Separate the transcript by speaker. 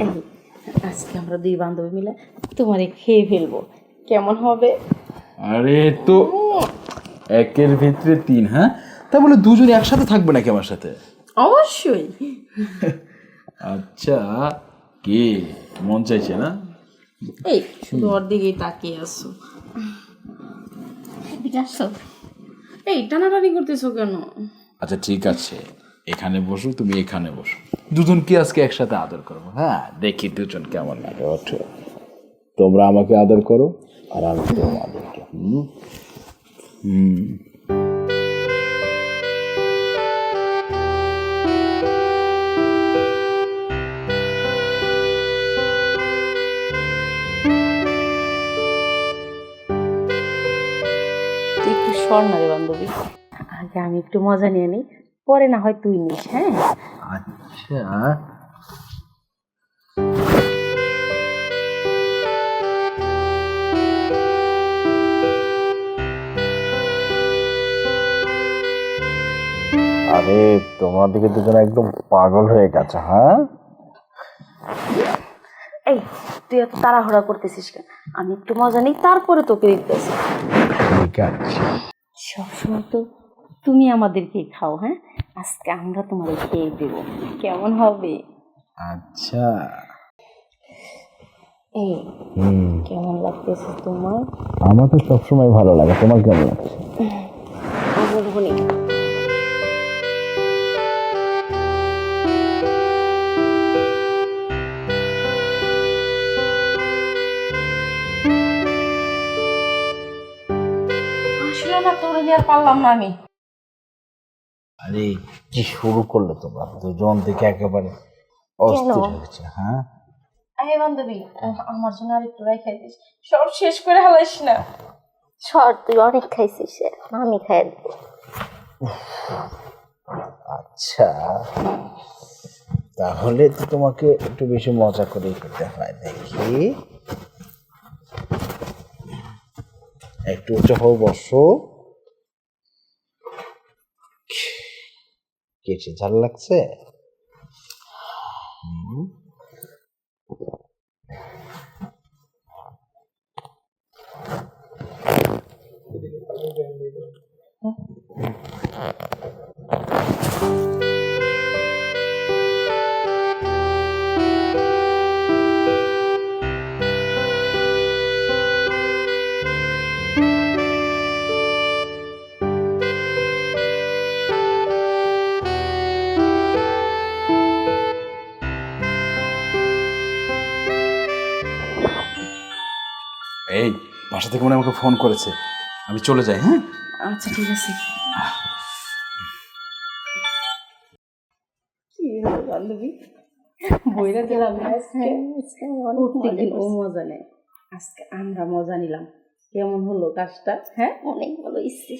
Speaker 1: এই আজকে আমরা দুই বান্ধবী মিলে তোমারে খেয়ে ফেলবো, কেমন হবে?
Speaker 2: আরে তো একের ভিতরে তিন, হ্যাঁ? তা বলে দুজনে একসাথে থাকবে নাকি আমার সাথে?
Speaker 1: অবশ্যই।
Speaker 2: আচ্ছা, কে মন চাইছে না?
Speaker 1: এই শুধু ওর দিকেই তাকিয়ে আসো। এদিকে আসো। এই টানাটানি করতেছো কেন?
Speaker 2: আচ্ছা ঠিক আছে, এখানে বসো, তুমি এখানে বসো, দুজনকে আজকে একসাথে আদর করবো। হ্যাঁ, দেখি দুজন কেমন লাগে। ওঠো, তোমরা আমাকে আদর করো আর আমি তোমাদেরকে। হুম হুম।
Speaker 1: তুই একটু সর না রে বান্ধবী, আগে আমি একটু মজা নিয়ে নিই, পরে না হয় তুই নিস। হ্যাঁ
Speaker 2: আচ্ছা, আরে তোমাদেরকে দুজন একদম পাগল হয়ে গেছে। হ্যাঁ,
Speaker 1: এই তুই এত তাড়াহুড়া করতেছিস কেন? আমি একটু মজা নিই, তারপরে তোকে দিতেছি।
Speaker 2: ঠিক আছে।
Speaker 1: সবসময় তো তুমি আমাদেরকে খাও। হ্যাঁ, আজকে আমরা তোমারে খেয়ে দেবো, কেমন হবে?
Speaker 2: আচ্ছা,
Speaker 1: এই কেমন লাগতেছে তোমার?
Speaker 2: আমার তো সবসময় ভালো লাগে, তোমার কেমন লাগছে?
Speaker 1: বলবো নি। আসলে না তোরে নিয়ে আর পারলাম না আমি।
Speaker 2: আরে কি শুরু করলে তোমরা দুজন থেকে, একেবারে অস্থির হয়েছে। হ্যাঁ,
Speaker 1: আরে বান্ধবী, আমার জন্য আর একটু রাই খাইছিস, সব শেষ করে হালাইস না। সর, তুই অনেক খাইছিস, আমি খাই দেবো।
Speaker 2: আচ্ছা, তাহলে তো তোমাকে একটু বেশি মজা করে খেতে হয়। দেখি, একটু উঁচু হও, বসো। কেটে ঝাল লাগছে? এই, বাসা থেকে মনে হয় আমাকে ফোন করেছে, আমি চলে যাই। হ্যাঁ,
Speaker 1: আচ্ছা ঠিক আছে। কি হলো বান্ধবী, বইরা দিলাম না আজকে? ও মজা নেয়, আজকে আমরা মজা নিলাম। কেমন হলো কাজটা? হ্যাঁ, অনেক ভালো হয়েছে।